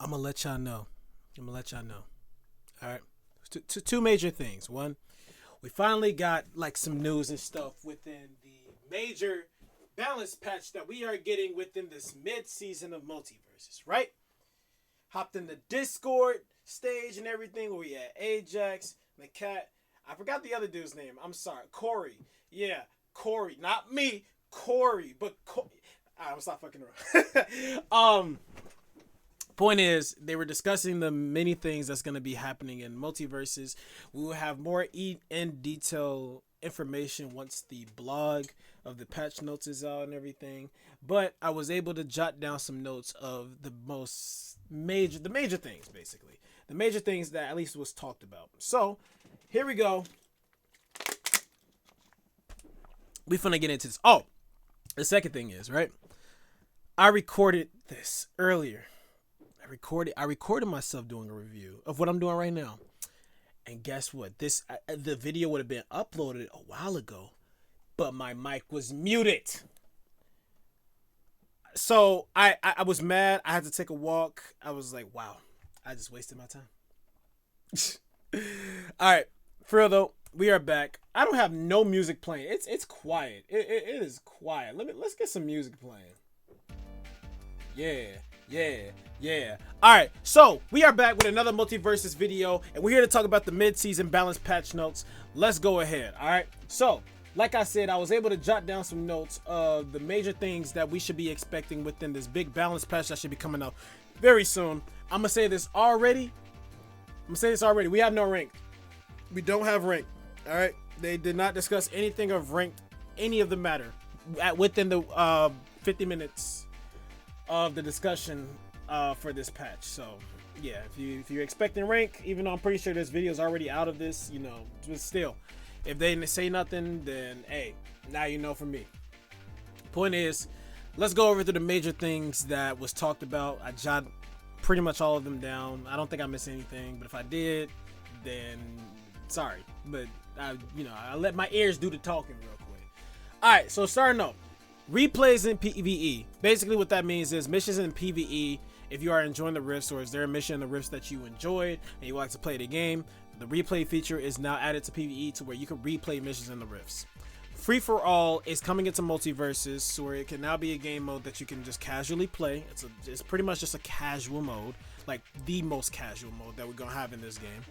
I'm gonna let y'all know. I'm gonna let y'all know. All right. Two major things. One, we finally got like some news and stuff within the major balance patch that we are getting within this mid-season of Multiversus, right? Hopped in the Discord stage and everything where we had Ajax, the cat. I forgot the other dude's name. I'm sorry. Corey. Yeah, Corey. Not me. Corey. But Corey. I'm gonna stop fucking around. Point is, they were discussing the many things that's going to be happening in Multiverses. We will have more in detail information once the blog of the patch notes is out and everything. But I was able to jot down some notes of the major things, basically. The major things that at least was talked about. So, here we go. We finna get into this. Oh, the second thing is, right? I recorded this earlier. I recorded myself doing a review of what I'm doing right now. And guess what? The video would have been uploaded a while ago, but my mic was muted. So I was mad. I had to take a walk. I was like, wow, I just wasted my time. All right, for real though, we are back. I don't have no music playing. It's quiet. It is quiet. Let's get some music playing. Yeah. All right, so we are back with another Multiversus video, and we're here to talk about the mid-season balance patch notes. Let's go ahead. All right, so like I said, I was able to jot down some notes of the major things that we should be expecting within this big balance patch that should be coming out very soon. I'm gonna say this already. We have no rank. We don't have rank. All right, they did not discuss anything of ranked, any of the matter within the 50 minutes of the discussion for this patch. So yeah, if you're expecting rank, even though I'm pretty sure this video is already out of this, but still, if they didn't say nothing, then hey, now you know from me. Point is, let's go over to the major things that was talked about. I jotted pretty much all of them down. I don't think I missed anything, but if I did, then sorry, but I let my ears do the talking real quick. All right, so starting off, replays in PvE. Basically what that means is missions in PvE. If you are enjoying the rifts, or is there a mission in the rifts that you enjoyed and you like to play the game, the replay feature is now added to PvE to where you can replay missions in the rifts. Free for all is coming into Multiversus, so where it can now be a game mode that you can just casually play. It's pretty much just a casual mode, like the most casual mode that we're gonna have in this game.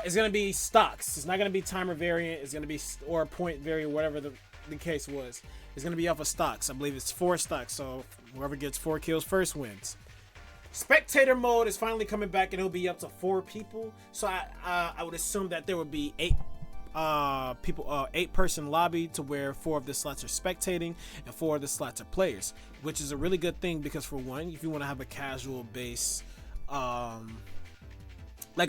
It's gonna be stocks. It's not gonna be timer variant. It's gonna be or point variant, whatever the case was. It's going to be off of stocks. I believe it's 4 stocks, so whoever gets 4 kills first wins. Spectator mode is finally coming back, and it'll be up to 4 people. So I would assume that there would be 8 people, 8-person lobby, to where 4 of the slots are spectating and 4 of the slots are players, which is a really good thing because, for one, if you want to have a casual base, like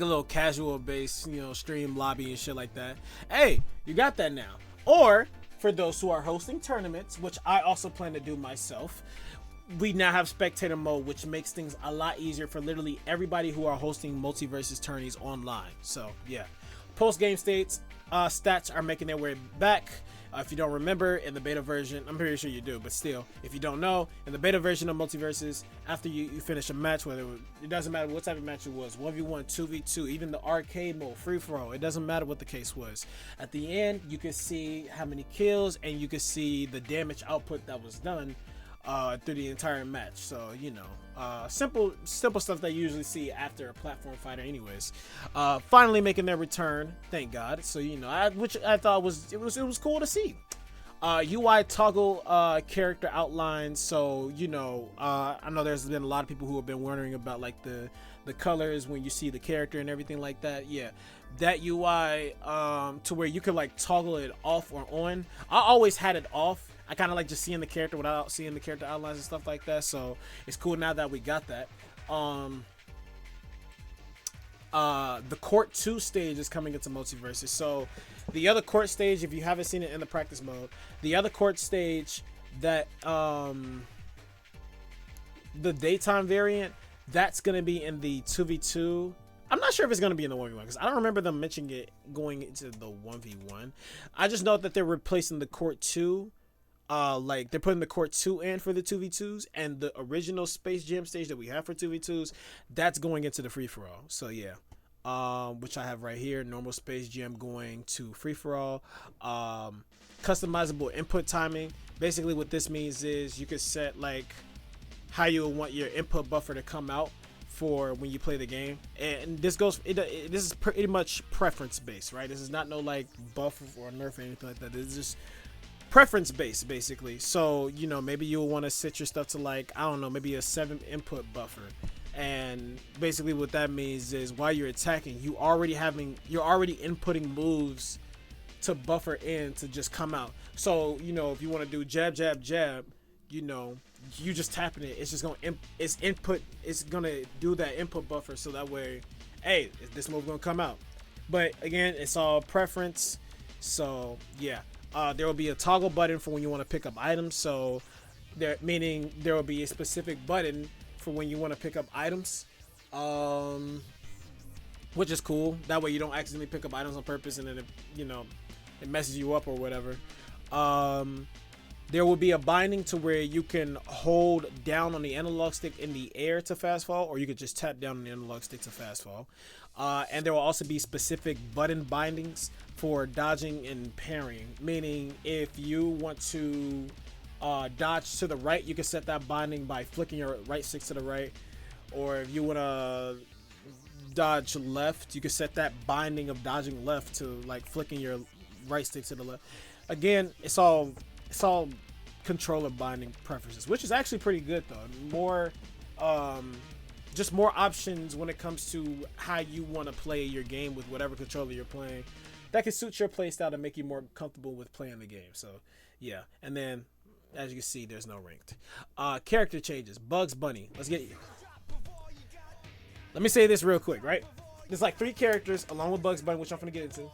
a little casual base, stream lobby and shit like that, hey, you got that now. Or for those who are hosting tournaments, which I also plan to do myself, we now have spectator mode, which makes things a lot easier for literally everybody who are hosting Multiversus tourneys online. So yeah, post-game stats are making their way back. If you don't remember, in the beta version, I'm pretty sure you do, but still, if you don't know, in the beta version of Multiversus, after you finish a match, whether it doesn't matter what type of match it was, 1v1, 2v2, even the arcade mode, free-for-all, it doesn't matter what the case was. At the end, you can see how many kills, and you can see the damage output that was done through the entire match. So simple stuff that you usually see after a platform fighter anyways, finally making their return, thank God. So which I thought was cool to see. UI toggle character outlines. So I know there's been a lot of people who have been wondering about like the colors when you see the character and everything like that. Yeah, that UI to where you could like toggle it off or on. I always had it off. I kind of like just seeing the character without seeing the character outlines and stuff like that. So it's cool now that we got that. The Court 2 stage is coming into Multiversus. So the other Court stage, if you haven't seen it in the practice mode, the other Court stage that the daytime variant, that's going to be in the 2v2. I'm not sure if it's going to be in the 1v1 because I don't remember them mentioning it going into the 1v1. I just know that they're replacing the Court 2 like they're putting the court 2 in for the 2v2s, and the original Space Jam stage that we have for 2v2s, that's going into the free for all. So yeah, which I have right here, normal Space Jam going to free for all. Customizable input timing. Basically, what this means is you could set like how you want your input buffer to come out for when you play the game, and this goes. This is pretty much preference based, right? This is not no like buff or nerf or anything like that. This is just preference based, basically. So you know, maybe you'll want to set your stuff to like, I don't know, maybe a 7 input buffer. And basically what that means is while you're attacking, you're already inputting moves to buffer in to just come out. So you know, if you want to do jab jab jab, you know, you just tapping it, it's just gonna it's gonna do that input buffer, so that way, hey, is this move gonna come out? But again, it's all preference. So yeah, there will be a toggle button for when you want to pick up items. So meaning there will be a specific button for when you want to pick up items, which is cool. That way you don't accidentally pick up items on purpose and then it messes you up or whatever. There will be a binding to where you can hold down on the analog stick in the air to fast fall, or you could just tap down on the analog stick to fast fall. And there will also be specific button bindings for dodging and parrying, meaning if you want to dodge to the right, you can set that binding by flicking your right stick to the right, or if you want to dodge left, you can set that binding of dodging left to like flicking your right stick to the left. Again, it's all controller binding preferences, which is actually pretty good though. More just more options when it comes to how you want to play your game with whatever controller you're playing that can suit your play style to make you more comfortable with playing the game. So yeah, and then as you can see, there's no ranked. Character changes. Bugs Bunny. Let me say this real quick, right? There's like 3 characters along with Bugs Bunny, which I'm gonna get into.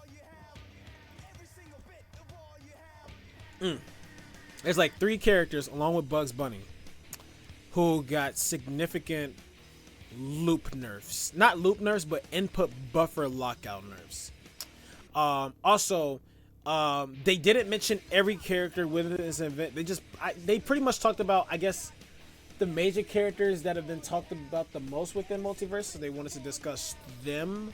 There's like 3 characters along with Bugs Bunny who got significant loop nerfs. Not loop nerfs, but input buffer lockout nerfs. Also, they didn't mention every character within this event. They pretty much talked about, I guess, the major characters that have been talked about the most within Multiverse, so they wanted to discuss them.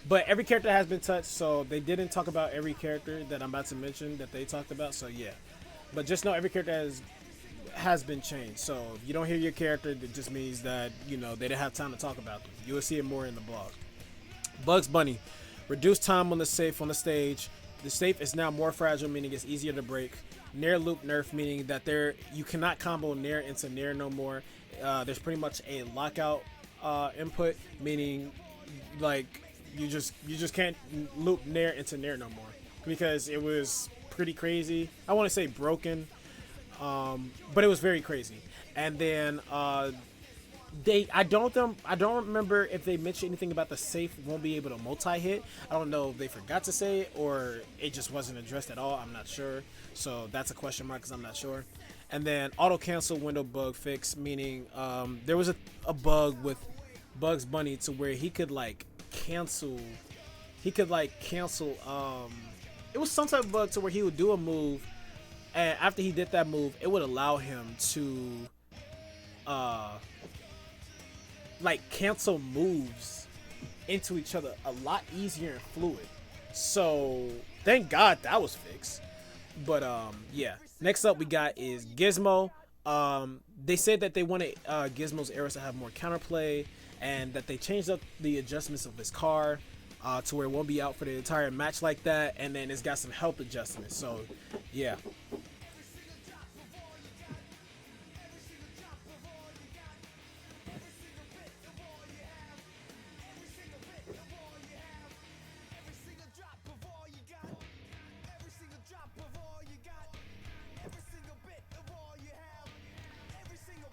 But every character has been touched, so they didn't talk about every character that I'm about to mention that they talked about, so yeah. But just know every character has been changed, so if you don't hear your character, it just means that, you know, they didn't have time to talk about them. You will see it more in the blog. Bugs Bunny. Reduced time on the safe on the stage. The safe is now more fragile, meaning it's easier to break. Nair loop nerf, meaning that you cannot combo Nair into Nair no more. There's pretty much a lockout input, meaning like you just can't loop Nair into Nair no more, because it was pretty crazy. I want to say broken, but it was very crazy. And then I don't remember if they mentioned anything about the safe won't be able to multi-hit. I don't know if they forgot to say it or it just wasn't addressed at all. I'm not sure. So that's a question mark because I'm not sure. And then auto cancel window bug fix, meaning there was a bug with Bugs Bunny to where he could cancel. It was some type of bug to where he would do a move, and after he did that move, it would allow him to cancel moves into each other a lot easier and fluid. So thank God that was fixed. But yeah. Next up we got is Gizmo. They said that they wanted Gizmo's arrows to have more counterplay, and that they changed up the adjustments of his car to where it won't be out for the entire match like that, and then it's got some health adjustments. So yeah.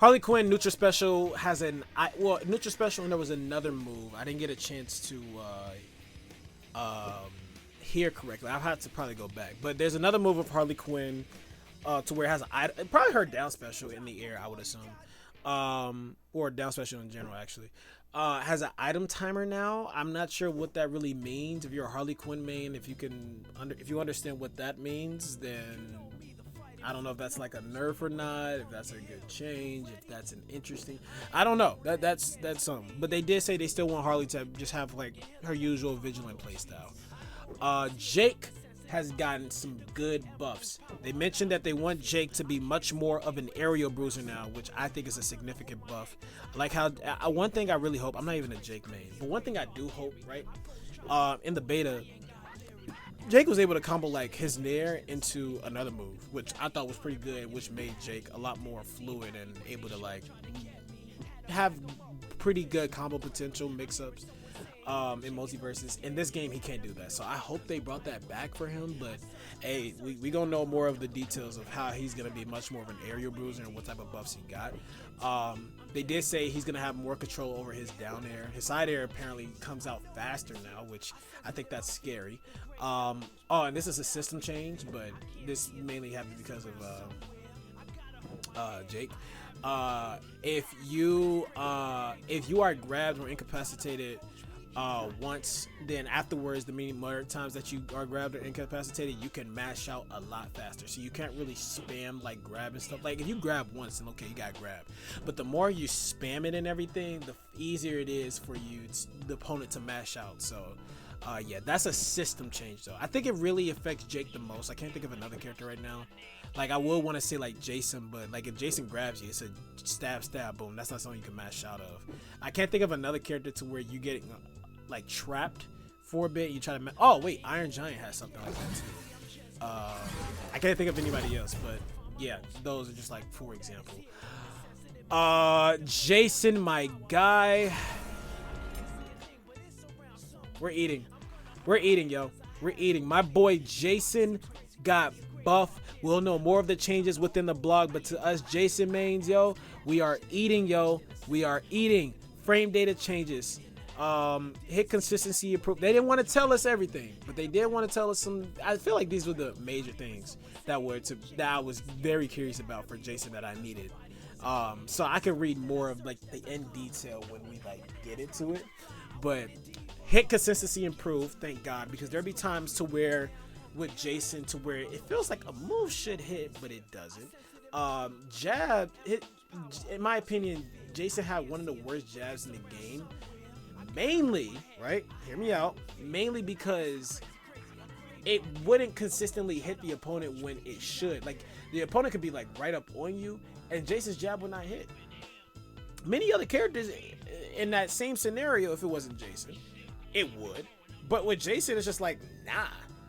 Harley Quinn Nutra Special has Nutra Special, and there was another move I didn't get a chance to hear correctly. I'll have to probably go back, but there's another move of Harley Quinn to where it has probably her down special in the air, I would assume, or down special in general actually. Has an item timer now. I'm not sure what that really means. If you're a Harley Quinn main, if you understand what that means, then I don't know if that's like a nerf or not, if that's a good change, if that's an interesting. I don't know. That's something. But they did say they still want Harley to just have like her usual vigilant playstyle. Jake has gotten some good buffs. They mentioned that they want Jake to be much more of an aerial bruiser now, which I think is a significant buff. Like how one thing I really hope, I'm not even a Jake main, but one thing I do hope, right? In the beta, Jake was able to combo like his nair into another move, which I thought was pretty good, which made Jake a lot more fluid and able to like have pretty good combo potential mix-ups in Multiversus. In this game, he can't do that, so I hope they brought that back for him. But hey, we gonna know more of the details of how he's gonna be much more of an aerial bruiser and what type of buffs he got. They did say he's gonna have more control over his down air. His side air apparently comes out faster now, which I think that's scary. And this is a system change, but this mainly happened because of Jake. If you are grabbed or incapacitated once, then afterwards, the many more times that you are grabbed or incapacitated, you can mash out a lot faster. So you can't really spam like grab and stuff. Like if you grab once, then okay, you got grabbed. But the more you spam it and everything, the easier it is for you, the opponent, to mash out. So yeah, that's a system change though. I think it really affects Jake the most. I can't think of another character right now. Like I would want to say like Jason, but like if Jason grabs you, it's a stab, boom. That's not something you can mash out of. I can't think of another character to where you get like trapped for a bit. You try to. Oh wait, Iron Giant has something like that too. I can't think of anybody else, but yeah, those are just like for example. Jason, my guy. We're eating, yo. We're eating. My boy Jason got buff. We'll know more of the changes within the blog, but to us Jason mains, yo, we are eating, yo. We are eating. Frame data changes. Hit consistency improved. They didn't want to tell us everything, but they did want to tell us some. I feel like these were the major things that I was very curious about for Jason that I needed. So I can read more of like the in detail when we like get into it. But hit consistency improved, thank God, because there'll be times to where with Jason to where it feels like a move should hit, but it doesn't. Jab hit. In my opinion, Jason had one of the worst jabs in the game. Mainly, right? Hear me out. Mainly because it wouldn't consistently hit the opponent when it should. Like the opponent could be like right up on you, and Jason's jab would not hit. Many other characters in that same scenario, if it wasn't Jason, it would. But with Jason, it's just like nah.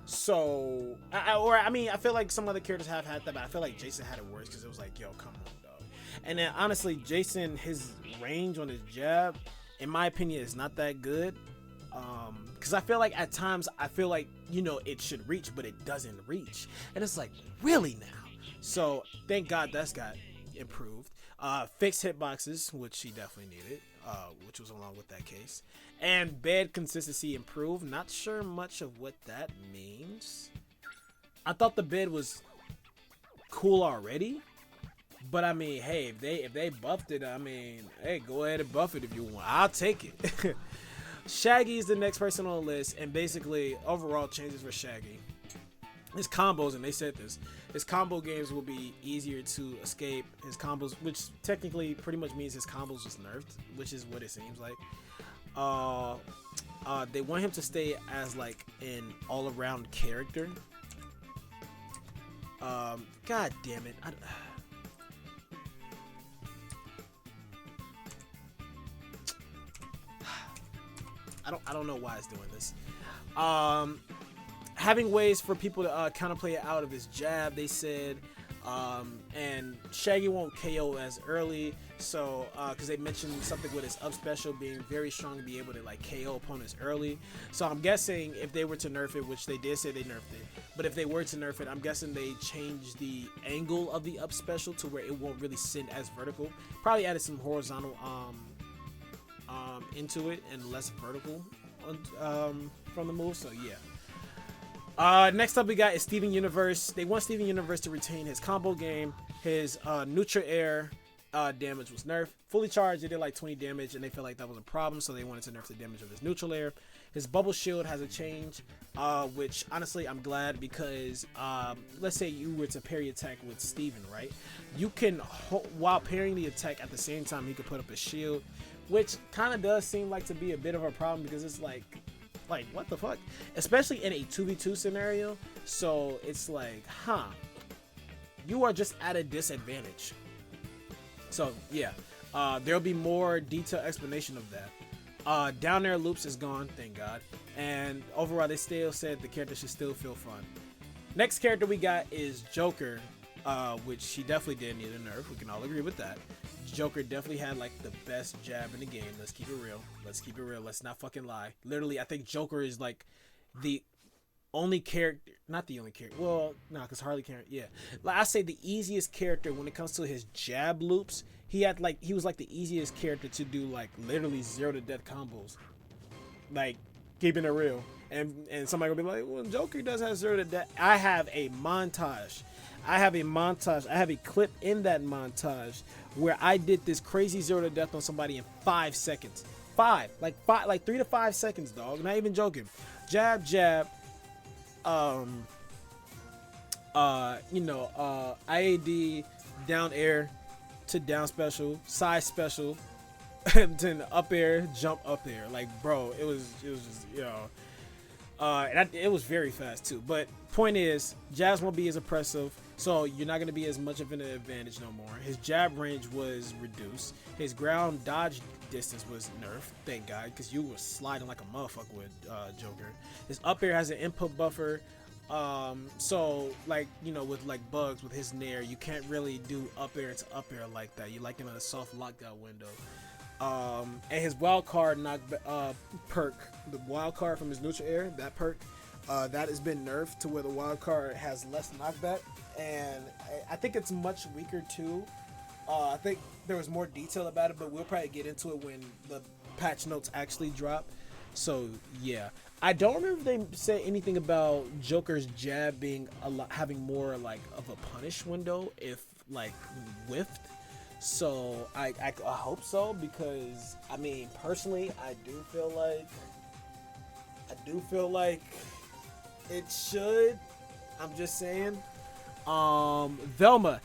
So, I feel like some other characters have had that, but I feel like Jason had it worse because it was like, yo, come on, dog. And then honestly, Jason, his range on his jab, in my opinion, is not that good. Because I feel like at times, you know, it should reach, but it doesn't reach. And it's like, really now? So, thank God that's got improved. Fixed hitboxes, which he definitely needed, which was along with that case. And bed consistency improved. Not sure much of what that means. I thought the bed was cool already. But I mean, hey, if they buffed it, I mean, hey, go ahead and buff it if you want. I'll take it. Shaggy is the next person on the list, and basically overall changes for Shaggy. His combos, and they said this, his combo games will be easier to escape. His combos, which technically pretty much means his combos was nerfed, which is what it seems like. They want him to stay as like an all-around character. God damn it. I don't know why it's doing this. Having ways for people to counterplay it out of his jab, they said, and Shaggy won't KO as early, so because they mentioned something with his up special being very strong to be able to like KO opponents early. So I'm guessing if they were to nerf it, which they did say they nerfed it, but if they were to nerf it, I'm guessing they changed the angle of the up special to where it won't really send as vertical. Probably added some horizontal into it and less vertical from the move. So yeah. Next up we got is Steven Universe. They want Steven Universe to retain his combo game, his neutral air, damage was nerfed. Fully charged, it did like 20 damage, and they felt like that was a problem, so they wanted to nerf the damage of his neutral air. His bubble shield has a change, which honestly I'm glad, because let's say you were to parry attack with Steven, right? You can, while parrying the attack at the same time, he could put up a shield, which kind of does seem like to be a bit of a problem, because it's like what the fuck? Especially in a 2v2 scenario. So it's like, you are just at a disadvantage. So yeah, there'll be more detailed explanation of that. Down air loops is gone, thank God. And overall, they still said the character should still feel fun. Next character we got is Joker, which he definitely did need a nerf. We can all agree with that. Joker definitely had like the best jab in the game. Let's keep it real. Let's keep it real. Let's not fucking lie. Literally, I think Joker is like the only character, not the only character. Well, no, because Harley can't. Yeah, like I say, the easiest character when it comes to his jab loops. He was like the easiest character to do like literally 0 to death combos. Like keeping it real. And somebody will be like, well, Joker does have 0 to death. I have a montage. I have a clip in that montage where I did this crazy 0 to death on somebody in 5 seconds. Like 3 to 5 seconds, dog. Not even joking. Jab, jab. IAD, down air to down special, side special, and then up air, jump up air. Like, bro, it was just, it was very fast too. But point is, jabs won't be as oppressive, so you're not going to be as much of an advantage no more. His jab range was reduced. His ground dodge distance was nerfed, thank God, because you were sliding like a motherfucker with Joker. His up air has an input buffer, so like, with like bugs with his nair, you can't really do up air to up air like that. You like in a soft lockout window. And his wild card perk, the wild card from his neutral air, that perk, that has been nerfed to where the wild card has less knockback, and I think it's much weaker too. I think there was more detail about it, but we'll probably get into it when the patch notes actually drop. So yeah, I don't remember if they said anything about Joker's jab being having more like of a punish window if like whiffed. So I hope so, because I mean, personally, I do feel like it should. I'm just saying. Velma.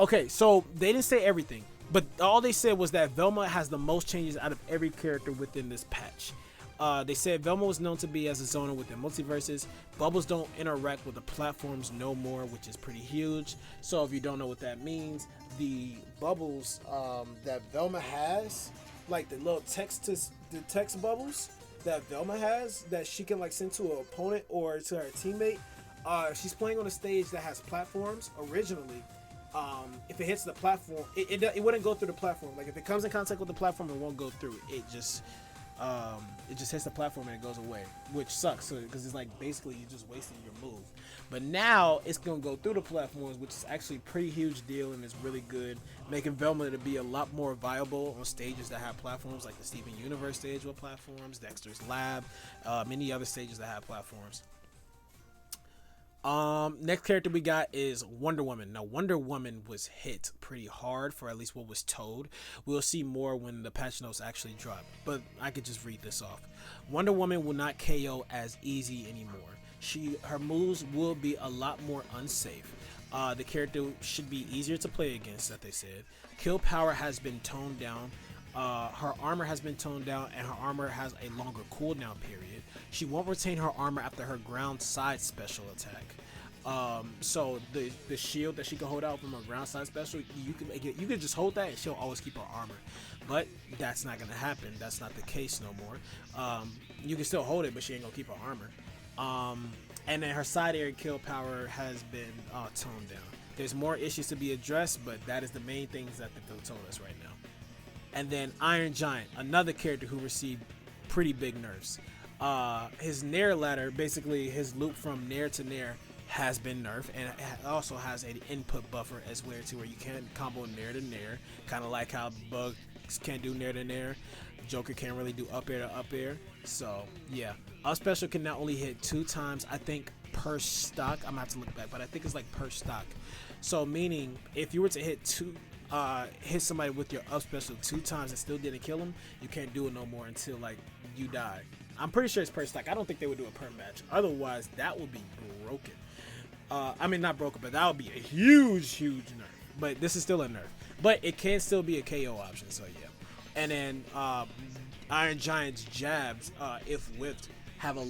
Okay, so they didn't say everything, but all they said was that Velma has the most changes out of every character within this patch. They said Velma was known to be as a zoner within Multiversus. Bubbles don't interact with the platforms no more, which is pretty huge. So if you don't know what that means, the bubbles that Velma has, like the little text bubbles that Velma has that she can like send to an opponent or to her teammate. She's playing on a stage that has platforms originally. If it hits the platform, it wouldn't go through the platform. Like if it comes in contact with the platform, it won't go through. It just hits the platform and it goes away, which sucks. So because it's like basically you just wasting your move. But now it's gonna go through the platforms, which is actually a pretty huge deal and it's really good, making Velma to be a lot more viable on stages that have platforms, like the Steven Universe stage with platforms, Dexter's Lab, many other stages that have platforms. Next character we got is Wonder Woman. Now Wonder Woman was hit pretty hard, for at least what was told. We'll see more when the patch notes actually drop, but I could just read this off. Wonder Woman will not KO as easy anymore. Her moves will be a lot more unsafe. The character should be easier to play against, that they said. Kill power has been toned down. Her armor has been toned down, and her armor has a longer cooldown period. She won't retain her armor after her ground side special attack. So the shield that she can hold out from her ground side special, you can just hold that and she'll always keep her armor. But that's not gonna happen. That's not the case no more. You can still hold it, but she ain't gonna keep her armor. And then her side air kill power has been toned down. There's more issues to be addressed, but that is the main things that they've told us right now. And then Iron Giant, another character who received pretty big nerfs. His nair ladder, basically his loop from nair to nair, has been nerfed, and it also has an input buffer as well, to where you can't combo nair to nair, kind of like how bugs can't do nair to nair. Joker can't really do up air to up air. So yeah, up special can now only hit 2 times, I think, per stock. I'm gonna have to look back, but I think it's like per stock. So meaning if you were to hit 2 hit somebody with your up special 2 times and still didn't kill him, you can't do it no more until like you die. I'm pretty sure it's per stack. I don't think they would do it per match. Otherwise, that would be broken. I mean, not broken, but that would be a huge nerf. But this is still a nerf. But it can still be a KO option, so yeah. And then Iron Giant's jabs, if whipped, have a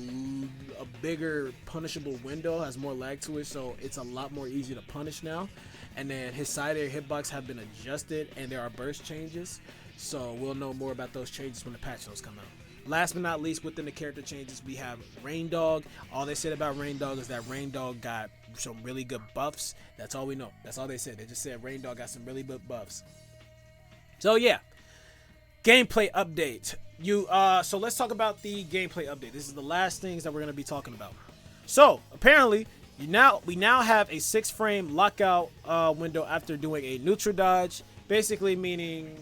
bigger punishable window, has more lag to it, so it's a lot more easy to punish now. And then his side air hitbox have been adjusted, and there are burst changes, so we'll know more about those changes when the patch notes come out. Last but not least, within the character changes, we have Rain Dog. All they said about Rain Dog is that Rain Dog got some really good buffs. That's all we know. That's all they said. They just said Rain Dog got some really good buffs. So yeah, gameplay update. So let's talk about the gameplay update. This is the last things that we're gonna be talking about. So apparently, we now have a 6-frame lockout window after doing a neutral dodge. Basically meaning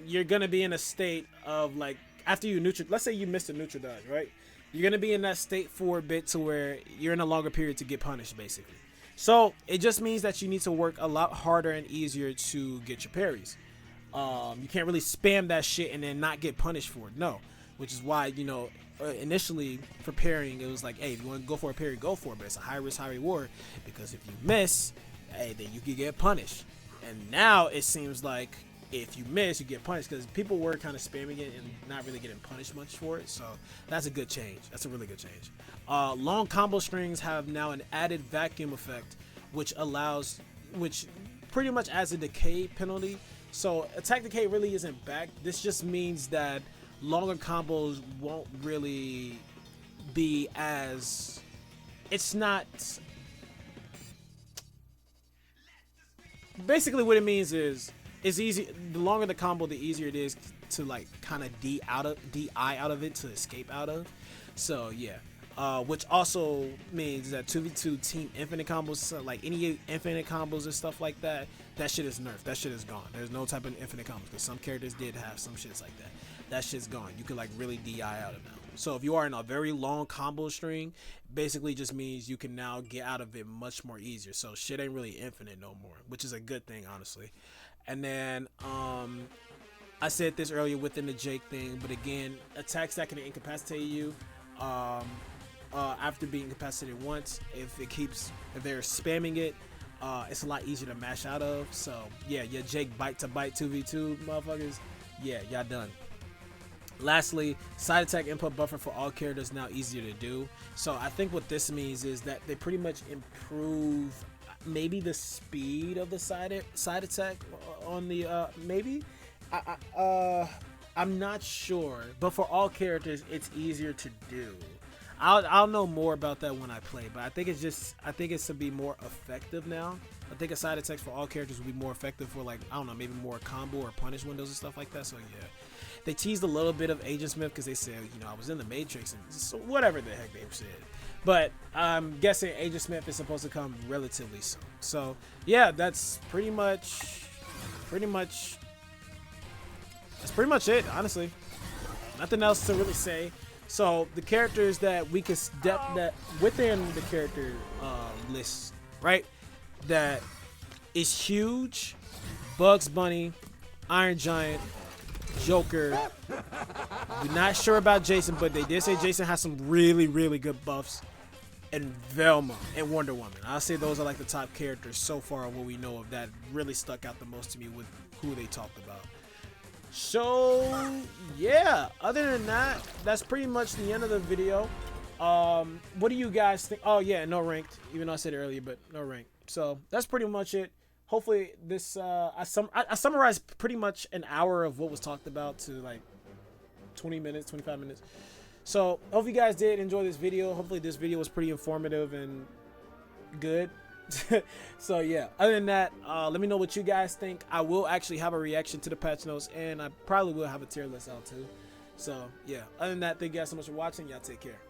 you're gonna be in a state of like, after you neutral, let's say you missed a neutral dodge, right? You're gonna be in that state for a bit to where you're in a longer period to get punished, basically. So it just means that you need to work a lot harder and easier to get your parries. You can't really spam that shit and then not get punished for it. No, which is why, you know, initially for parrying, it was like, hey, if you want to go for a parry, go for it, but it's a high risk, high reward, because if you miss, hey, then you could get punished. And now it seems like if you miss, you get punished, because people were kind of spamming it and not really getting punished much for it. So that's a good change. That's a really good change. Long combo strings have now an added vacuum effect, which pretty much adds a decay penalty. So attack decay really isn't back. This just means that longer combos won't really be as, it's not, basically what it means is, it's easy. The longer the combo, the easier it is to like kind of DI out of it, to escape out of. So yeah, which also means that 2v2 team infinite combos, so like any infinite combos and stuff like that, that shit is nerfed. That shit is gone. There's no type of infinite combos, because some characters did have some shits like that. That shit's gone. You could like really DI out of now. So if you are in a very long combo string, basically just means you can now get out of it much more easier. So shit ain't really infinite no more, which is a good thing, honestly. And then I said this earlier within the Jake thing, but again, attacks that can incapacitate you after being incapacitated once, if they're spamming it, it's a lot easier to mash out of. So yeah, your Jake bite to bite 2v2 motherfuckers, yeah, y'all done. Lastly, side attack input buffer for all characters now easier to do. So I think what this means is that they pretty much improve maybe the speed of the side attack on the maybe I'm not sure, but for all characters it's easier to do. I'll know more about that when I play, but I think it's to be more effective now. I think a side attack for all characters will be more effective for, like, I don't know, maybe more combo or punish windows and stuff like that. So yeah, they teased a little bit of Agent Smith because they said, you know, I was in the Matrix and so whatever the heck they said. But I'm guessing Agent Smith is supposed to come relatively soon. So yeah, that's pretty much it, honestly. Nothing else to really say. So the characters that we could step that within the character list, right? That is huge: Bugs Bunny, Iron Giant, Joker. We're not sure about Jason, but they did say Jason has some really good buffs. And Velma and Wonder Woman. I'll say those are like the top characters so far what we know of that really stuck out the most to me with who they talked about. So yeah, other than that, that's pretty much the end of the video. What do you guys think? Oh yeah, no ranked, even though I said it earlier, but no ranked. So that's pretty much it. Hopefully this I summarized pretty much an hour of what was talked about to like 20 minutes, 25 minutes. So hope you guys did enjoy this video. Hopefully this video was pretty informative and good. So yeah, other than that, let me know what you guys think. I will actually have a reaction to the patch notes, and I probably will have a tier list out too. So yeah, other than that, thank you guys so much for watching. Y'all take care.